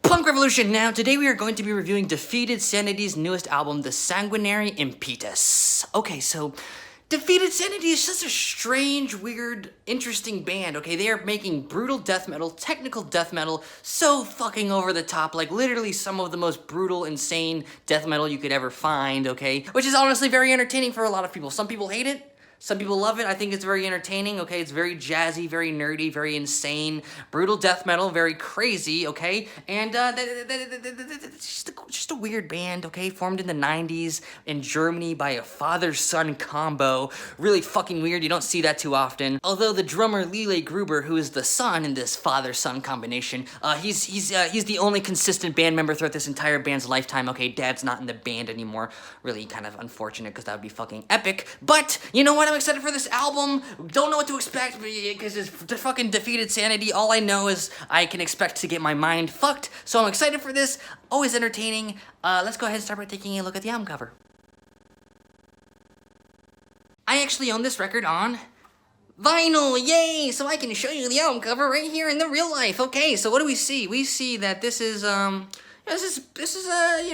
Punk Revolution! Now, today we are going to be reviewing Defeated Sanity's newest album, The Sanguinary Impetus. Okay, so Defeated Sanity is just a strange, weird, interesting band, okay? They are making brutal death metal, technical death metal, so fucking over the top, like literally some of the most brutal, insane death metal you could ever find, okay? Which is honestly very entertaining for a lot of people. Some people hate it. Some people love it. I think it's very entertaining, okay? It's very jazzy, very nerdy, very insane, brutal death metal, very crazy, okay? And it's just a weird band, okay? Formed in the 90s in Germany by a father-son combo. Really fucking weird. You don't see that too often. Although the drummer Lile Gruber, who is the son in this father-son combination, he's the only consistent band member throughout this entire band's lifetime, okay? Dad's not in the band anymore. Really kind of unfortunate because that would be fucking epic. But, you know what? I'm excited for this album. Don't know what to expect because it's fucking Defeated Sanity. All I know is I can expect to get my mind fucked. So I'm excited for this. Always entertaining. Let's go ahead and start by taking a look at the album cover. I actually own this record on vinyl, yay! So I can show you the album cover right here in the real life. Okay, so what do we see? We see that this is, you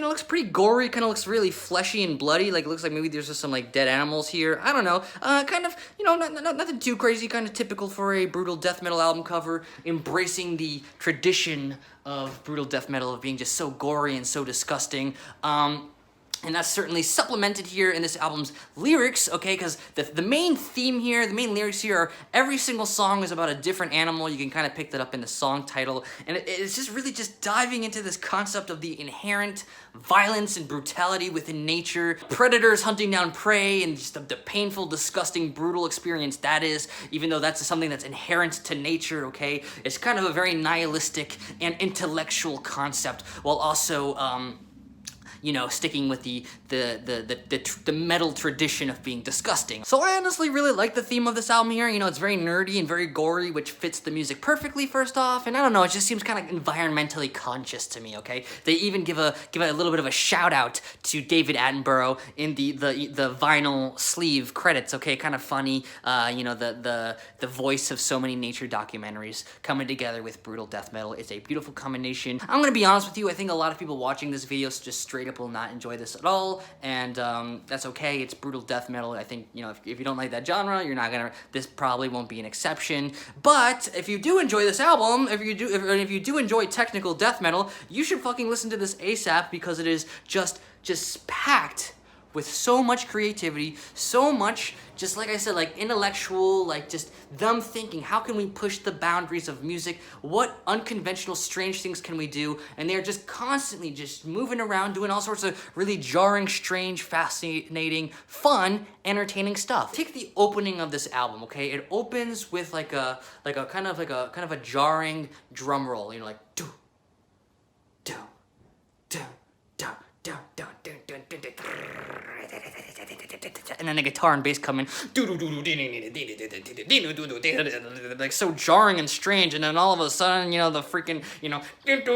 know, looks pretty gory, kind of looks really fleshy and bloody, like it looks like maybe there's just some like dead animals here, I don't know, kind of, you know, nothing too crazy, kind of typical for a brutal death metal album cover, embracing the tradition of brutal death metal, of being just so gory and so disgusting, and that's certainly supplemented here in this album's lyrics, okay, because the main theme here, the main lyrics here are every single song is about a different animal. You can kind of pick that up in the song title, and it's just really just diving into this concept of the inherent violence and brutality within nature, predators hunting down prey, and just the painful, disgusting, brutal experience that is, even though that's something that's inherent to nature, okay? It's kind of a very nihilistic and intellectual concept, while also, you know, sticking with the metal tradition of being disgusting. So I honestly really like the theme of this album here. You know, it's very nerdy and very gory, which fits the music perfectly, first off. And I don't know, it just seems kind of environmentally conscious to me, okay? They even give a little bit of a shout out to David Attenborough in the vinyl sleeve credits, okay? Kind of funny, you know, the voice of so many nature documentaries coming together with brutal death metal. It's a beautiful combination. I'm gonna be honest with you, I think a lot of people watching this video just straight up will not enjoy this at all, and that's okay. It's brutal death metal. I think, you know, if you don't like that genre, you're not gonna, this probably won't be an exception. But if you do enjoy this album, if you do enjoy technical death metal, you should fucking listen to this ASAP, because it is just packed with so much creativity, so much, just like I said, like intellectual, like just them thinking, how can we push the boundaries of music? What unconventional, strange things can we do? And they're just constantly just moving around, doing all sorts of really jarring, strange, fascinating, fun, entertaining stuff. Take the opening of this album, okay? It opens with like a kind of a jarring drum roll, you know, like do, do, do, do, do, do, do, do, do, do. And then the guitar and bass come in, like so jarring and strange, and then all of a sudden, you know, the freaking, you know, it's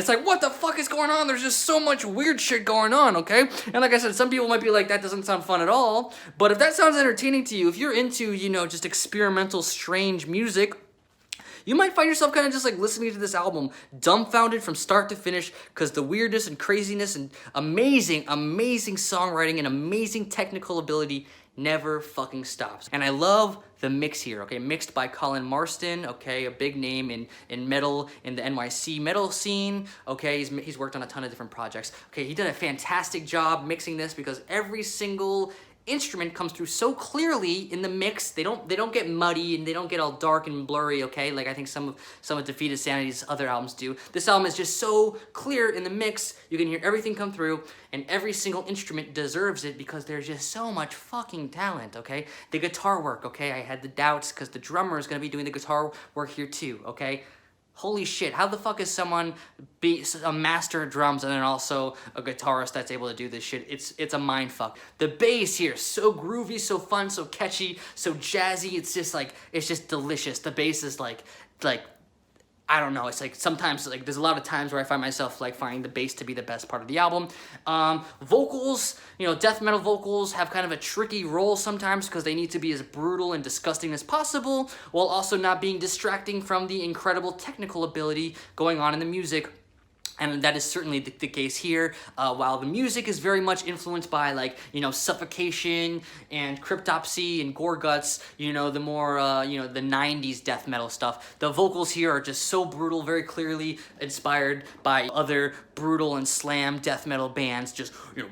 like, what the fuck is going on? There's just so much weird shit going on, okay? And like I said, some people might be like, that doesn't sound fun at all, but if that sounds entertaining to you, if you're into, you know, just experimental, strange music, you might find yourself kind of just like listening to this album dumbfounded from start to finish, because the weirdness and craziness and amazing songwriting and amazing technical ability never fucking stops. And I love the mix here, okay? Mixed by Colin Marston, okay? A big name in metal, in the NYC metal scene, okay? He's worked on a ton of different projects. Okay, he did a fantastic job mixing this, because every single instrument comes through so clearly in the mix. They don't get muddy and they don't get all dark and blurry, okay? Like I think some of Defeated Sanity's other albums do. This album is just so clear in the mix. You can hear everything come through, and every single instrument deserves it, because there's just so much fucking talent, okay? The guitar work, okay? I had the doubts because the drummer is gonna be doing the guitar work here too, okay? Holy shit, how the fuck is someone be a master of drums and then also a guitarist that's able to do this shit? It's a mind fuck. The bass here, so groovy, so fun, so catchy, so jazzy. It's just like, it's just delicious. The bass is like I don't know, it's like sometimes like there's a lot of times where I find myself like finding the bass to be the best part of the album. Vocals, you know, death metal vocals have kind of a tricky role sometimes because they need to be as brutal and disgusting as possible while also not being distracting from the incredible technical ability going on in the music. And that is certainly the case here. While the music is very much influenced by, like, you know, Suffocation and Cryptopsy and Gorguts, you know, the more, you know, the 90s death metal stuff, the vocals here are just so brutal, very clearly inspired by other brutal and slam death metal bands, just, you know,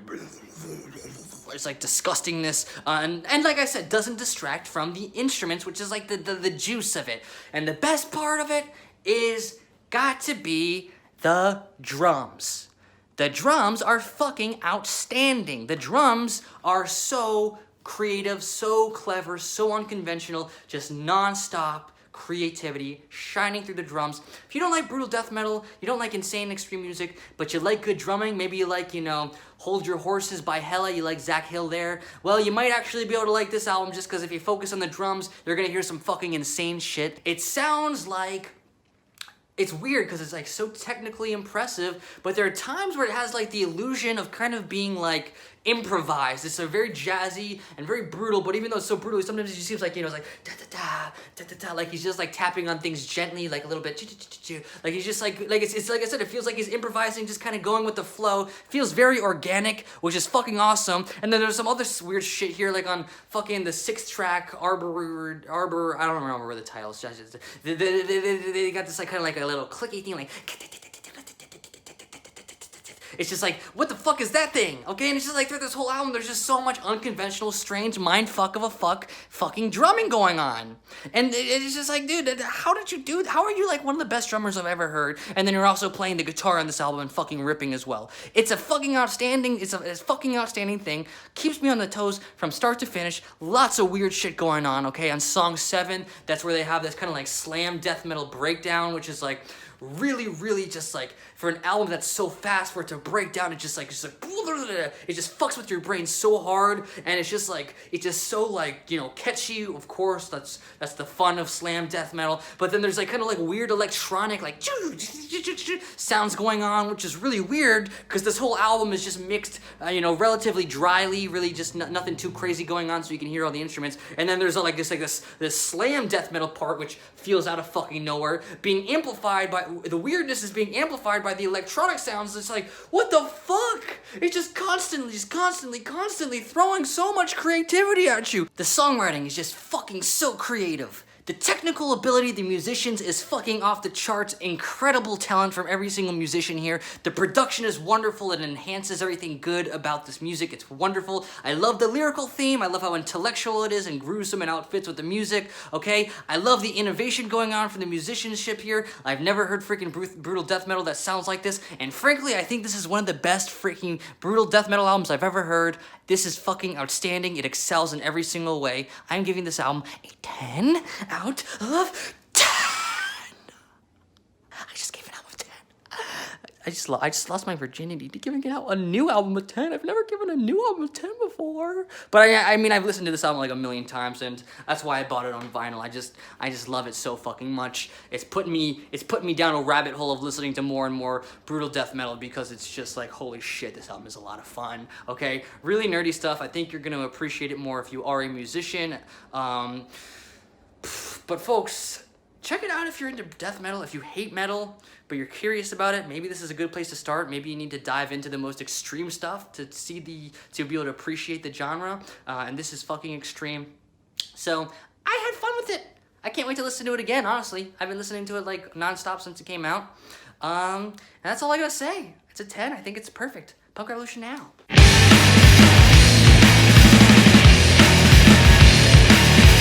it's like disgustingness, and like I said, doesn't distract from the instruments, which is like the juice of it. And the best part of it is got to be the drums. The drums are fucking outstanding. The drums are so creative, so clever, so unconventional, just non-stop creativity shining through the drums. If you don't like brutal death metal, you don't like insane extreme music, but you like good drumming, maybe you like, you know, Hold Your Horses by Hella, you like Zach Hill there, well, you might actually be able to like this album just because if you focus on the drums, you're gonna hear some fucking insane shit. It sounds like, it's weird because it's like so technically impressive, but there are times where it has like the illusion of kind of being like improvised. It's a very jazzy and very brutal, but even though it's so brutal, sometimes it just seems like, you know, it's like da-da-da, da-da-da, like he's just like tapping on things gently, like a little bit, like he's just like it's like I said, it feels like he's improvising, just kind of going with the flow. Feels very organic, which is fucking awesome. And then there's some other weird shit here, like on fucking the 6th track, Arbor, I don't remember the title is. They got this like kind of like a little clicky thing, like it's just like, what the fuck is that thing? Okay, and it's just like through this whole album, there's just so much unconventional, strange mindfuck of a fucking drumming going on. And it's just like, dude, how did you do that? How are you like one of the best drummers I've ever heard? And then you're also playing the guitar on this album and fucking ripping as well. It's a fucking outstanding, it's a fucking outstanding thing. Keeps me on the toes from start to finish. Lots of weird shit going on, okay? On song 7, that's where they have this kind of like slam death metal breakdown, which is like, really just like, for an album that's so fast, for it to break down, it just like it just fucks with your brain so hard, and it's just like, it's just so like, you know, catchy. Of course, that's the fun of slam death metal, but then there's like kind of like weird electronic like sounds going on, which is really weird because this whole album is just mixed, you know, relatively dryly, really just nothing too crazy going on, so you can hear all the instruments. And then there's like this slam death metal part, which feels out of fucking nowhere, being amplified by, the weirdness is being amplified by the electronic sounds. It's like, what the fuck? It's just constantly throwing so much creativity at you. The songwriting is just fucking so creative. The technical ability of the musicians is fucking off the charts. Incredible talent from every single musician here. The production is wonderful. It enhances everything good about this music. It's wonderful. I love the lyrical theme. I love how intellectual it is and gruesome and how it fits with the music, okay? I love the innovation going on from the musicianship here. I've never heard freaking brutal death metal that sounds like this. And frankly, I think this is one of the best freaking brutal death metal albums I've ever heard. This is fucking outstanding. It excels in every single way. I'm giving this album a 10 out of 10. I just gave an album a 10. I just lost my virginity to giving out a new album a 10. I've never given a new album a 10 before. But I mean, I've listened to this album like a million times, and that's why I bought it on vinyl. I just love it so fucking much. It's put me down a rabbit hole of listening to more and more brutal death metal because it's just like, holy shit, this album is a lot of fun. Okay, really nerdy stuff. I think you're gonna appreciate it more if you are a musician. But folks, check it out if you're into death metal. If you hate metal, but you're curious about it, maybe this is a good place to start. Maybe you need to dive into the most extreme stuff to be able to appreciate the genre. And this is fucking extreme. So I had fun with it. I can't wait to listen to it again, honestly. I've been listening to it like nonstop since it came out. And that's all I gotta say. It's a 10. I think it's perfect. Punk Revolution now.